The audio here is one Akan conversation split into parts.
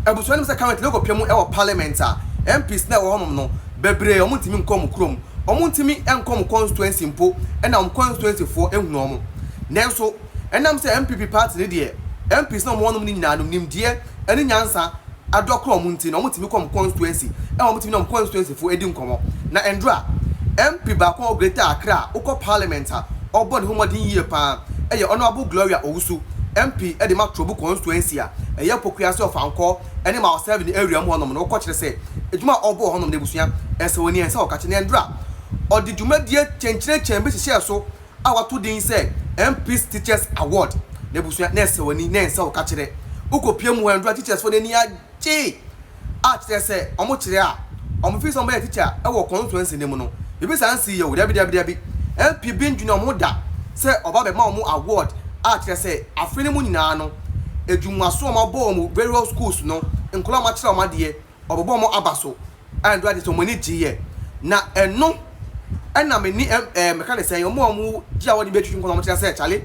ebusuanim se currently go piemu e wo parliament a MPs na wo honom no bebre omuntimi nkom krom omuntimi enkom constituency mpo e na constituency fo ehunu omo nenso enam se MPP party ne de MPs na omo honom ni nyina anum nim de eni nyansa adokro omunti na omuntimi kom constituency e omuntimi na constituency fo edi nkomo na endra MP ba ko Greater Accra uko parliament a obo ne homodin yie pa eye honorable Gloria Owusu MP e de Makrobu constituency a eye pokuase of anko ene ma serve the area mo honom no ko kire se ejuma obo honom de busua ese woni ense o ka kire ndra odi djuma die chenchire chembe hye so awato din se MPs Teachers Award de busua na ese woni na ense o ka kire uko piemu ho ndra teachers for ni aje a kire se omo kire a omo fi so mo teacher e wo constituency ne mu no bibi sansi ye wo dabi MP bin junior mo da se oba be ma omo award a kire se afrene mu nyina no ejumwaso ma bo mu various schools no nkola ma kire o ma de obobo mo abaso and do ade mani giye na eno na me ni meka le sen yo mo gi awodi be twetwe nkola mo kire se chale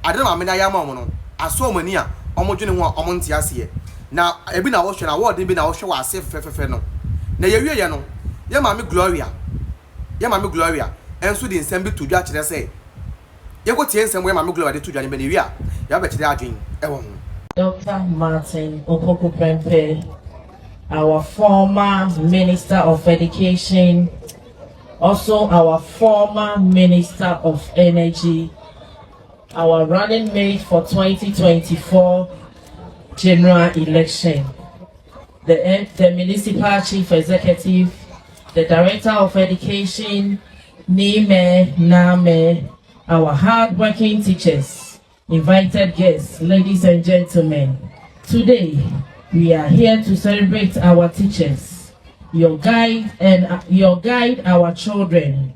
ade ma me na ya ma mo no aso mani a omo dwene ho omo ntia ase na ebi na wo hwe na award bi na wo hwe wa ase fefefe no na ye wie ye no ye ma me Gloria enso di nsem bi to dwa kire se ye go tie nsem we ma me Gloria de to dwa ne be ne wi a ya be kire adwen e wo ho Dr. Martin Opoku-Prempeh, our former Minister of Education, also our former Minister of Energy, our running mate for 2024 general election, the Municipal Chief Executive, the Director of Education, Nime, Name, our hard-working teachers, invited guests, ladies and gentlemen. Today, we are here to celebrate our teachers, your guide, our children.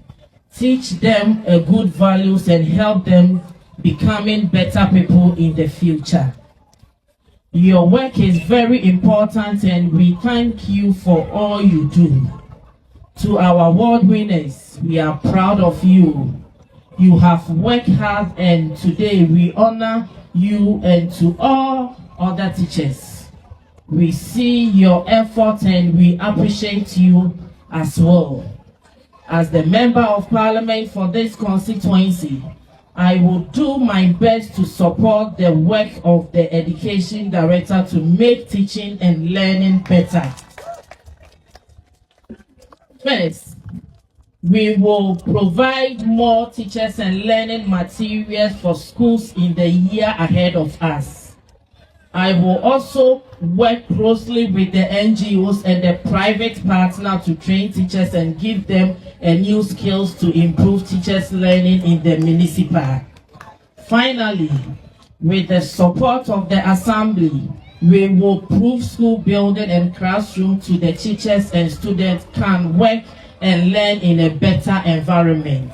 Teach them a good values and help them becoming better people in the future. Your work is very important and we thank you for all you do. To our award winners, we are proud of you. You have worked hard and today we honor you, and to all other teachers. We see your effort and we appreciate you as well. As the Member of Parliament for this constituency, I will do my best to support the work of the Education Director to make teaching and learning better. First, we will provide more teachers and learning materials for schools in the year ahead of us. I will also work closely with the NGOs and the private partner to train teachers and give them new skills to improve teachers' learning in the municipal. Finally, with the support of the Assembly, we will prove school building and classroom to the teachers and students can work and learn in a better environment.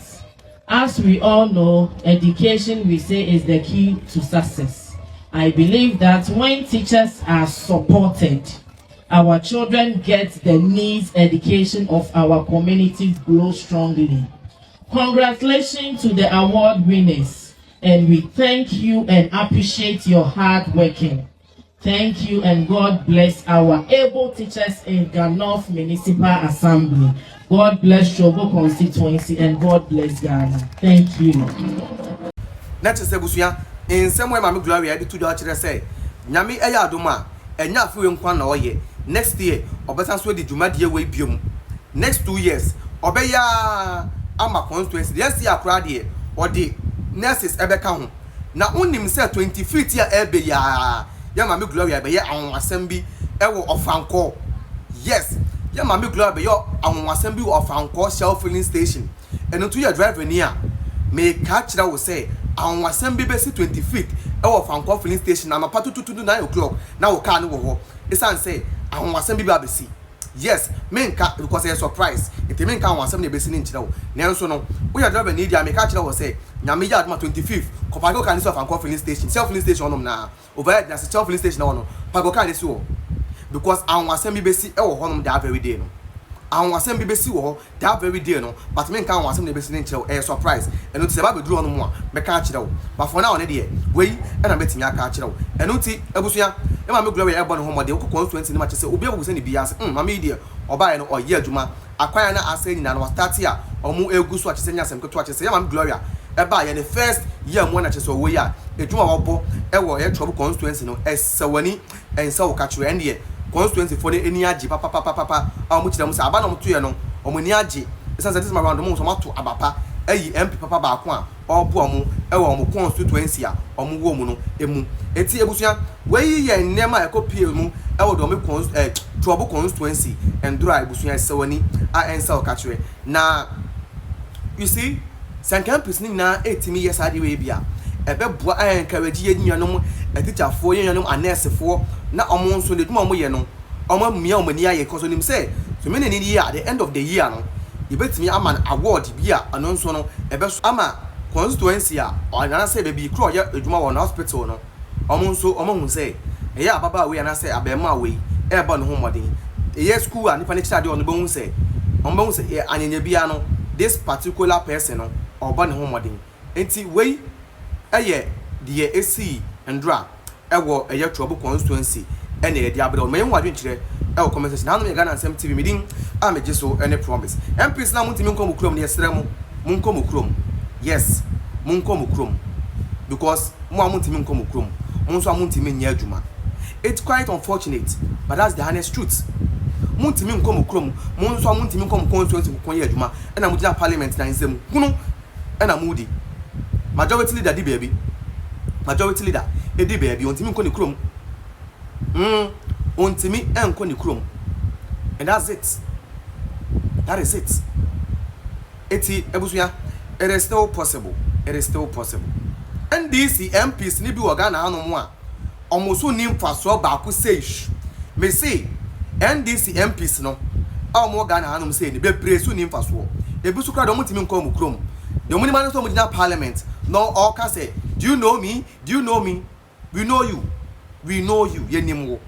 As we all know, education, we say, is the key to success. I believe that when teachers are supported, our children get the needs education of our community grow strongly. Congratulations to the award winners, and we thank you and appreciate your hard working. Thank you and God bless our able teachers in Ganof Municipal Assembly. God bless Shobo constituency and God bless Ghana. Thank you. Next is Busuya. In some way, Mammy Gloria did to Dutch say, Yami Ayaduma, and Yafu Nkwan oye. Next year, Obesan Swedi Jumadia way bium. Next 2 years, Obeya Ama constituency, yes, ya crowd or the nurses Ebeka. Now only himself 20 feet ya ebe ya Mammy Gloria be ya on assembly ewo of Anko. Yes. Ya Mammy Gloria be yo on assembly of Anko Shell filling station. And to your driver near may catch that will say on assembly base 20 feet of Anko filling station. I'm a part to 9 o'clock. Now can go. It's say on assembly babisi. Yes, men can because a surprise. It men can assembly base in Chino. Nelson, no, we are driving media. May catch that will say Yamiya 25th. Copago can of Anko filling station. Self filling station on now. Over there, there's a self-filling station on Pago can so because our assembly base honum da very day. and wasem be besi wo that very day no but me nkan wasem na besi ne nkyerɛ a surprise eno ti se ba beduru ono mu a me ka kyerɛ wo but for now ne de wei na betimi aka kyerɛ wo eno ti ebusua e ma me glory e bɔ ne ho mode wo constituency ne ma kyerɛ sɛ obi abu se ne biya se ma me de oba ye no oye adwuma akwanya na asa nyina no start a omu egu so a kyerɛ nya asem keto a kyerɛ sɛ ma me glory e ba ye ne first year mu na kyerɛ sɛ wo yi a adwuma wo bɔ e wo ye trouble constituency no esawani ensa wo ka kyerɛ ende constituency for the any age papa amu chira mu sa aba na mutu ye no omuni age esan say this my round mu so mato abapa ayi MP papa ba ko a obo omu e wo omu constituency a omu wo mu no emu eti ebusua we ye nnema ekopie mu e wo do me trouble constituency endura ebusua esewani a ensa o kachire na you see sankan person na etimi yes ade we bia ebe bua encourage ye nyanom teacherfo ye nyanom anesefo na omo nso le duma omo ye no omo mia omo ni aye koso nim say so many ni year at the end of the year no you betimi ama award bia ano nso no ebe so ama constituency a onana say be kro ye adwuma won hospital no omo nso omo hu say eya ababa we na say abema we e ba no ho modern eya school a nipa ne chade on be hu say omo hu say anyanya bia no this particular person no oba ne ho modern enti we eye de esi ndra ewo eye trouble constituency ene ye de abdo me hu adwen kire ewo conversation na no me Ghana Nsem TV midin a me giso any promise MPs na muntimi nkom krom ne yesre mu munkom krom yes munkom krom because mu amuntimi nkom krom munso amuntimi nya adwuma it's quite unfortunate but that's the honest truth muntimi nkom krom munso amuntimi nkom constituency kon ye adwuma na mudina parliament na Nsem kunu na mudi majority leader di baby majority leader edi baby ontimi nko ni krom ontimi enko ni krom and that's it that is it eti ebusuya it is still possible NDC MPs ni bi Ghana hanu mu a omoso ni mfaso ba ko say me say NDC MPs no omo Ghana hanu say ni bebre so ni mfaso ebusu kra do ontimi nko mu krom the money man so mu na parliament no all can say do you know me we know you yenimwo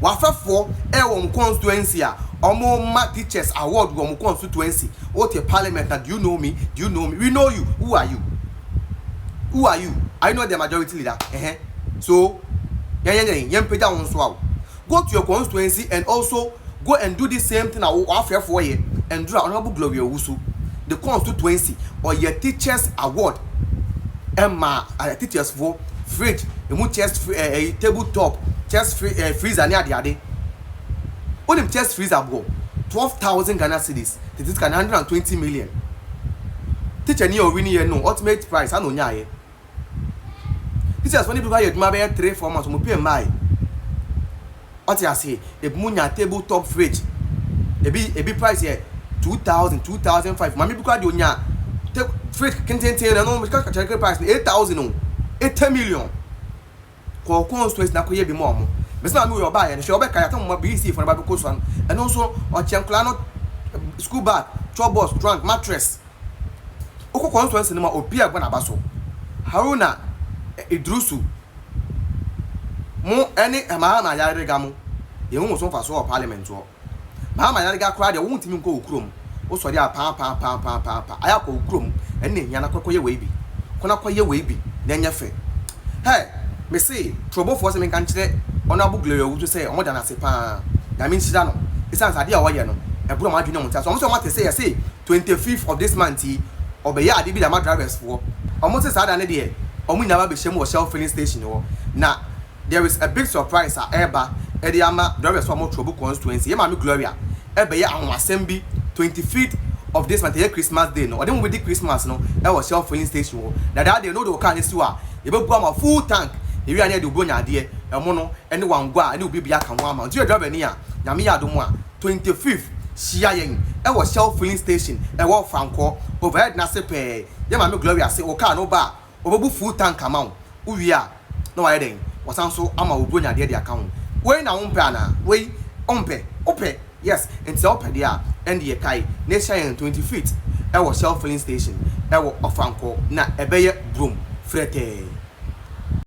wafafo e wo m constituency a omo ma teachers award wo m constituency what a parliament that do you know me we know you who are you I know the majority leader so yen peda won so go to your constituency and also go and do the same thing afefo here and do honorable glory owusu the constituency or your teachers award Emma teachers for fridge emu chest tabletop chest freezer ni ade onim chest freezer go 12,000 Ghana cedis this is 120 million teacher ni o win here no ultimate price ano nya ye teachers when people get ma be 3-4 months mo pay mai what you say e mu nya tabletop fridge ebi price here 2,000 2,500 mami buka de onya fridge kentente no me ka check price 8,000 no 80 million ko constituency na ko ye bi mo mo me say me we oba ye no she obeka ya tam mo BC for na ba ko so and also o chenkla no school bag troubles trunk mattress oko constituency no ma obi agba na ba so Haruna Idrusu mo ene ma ya rega mo ye hu so fa so parliament o ma ya rega kra de wo ntimi nko okrom o so de pa aya ko okrom ene nya na kokoye we bi kona koye we bi na nya fe hey me say trouble for se me kan kire honorable glory wu to say omo da na se pa na me nshida no isan ade a wo ye no e bro ma adwene mo ta so omo say 25th of this month obeya ade bi da ma drivers for omo say sada ne de omo nya ba be shemu o Shell filling station wo na there is a big surprise eba e de ama drivers for mo trouble constituency e ma me gloria ebeya anwasem bi 25th of this month here Christmas day no odem we di Christmas no e wo Shell filling station wo na that day no do ka ne si wa e be bua ma full tank e wi anya de obonya ade e mo no ene wangwa ene obi bia kan ho ama nti driver ni a nyame ya do mu a 25th shia yen e wo Shell filling station e wo Franco overhead na se pe ye ma me gloria se o ka no ba obobu full tank amount uwi a no wa den wasan so ama obonya ade de account we na won pe ana we ompe ope yes and so ope dia and ye kai na shia 25th e wo Shell filling station e wo Franco na ebeye broom frete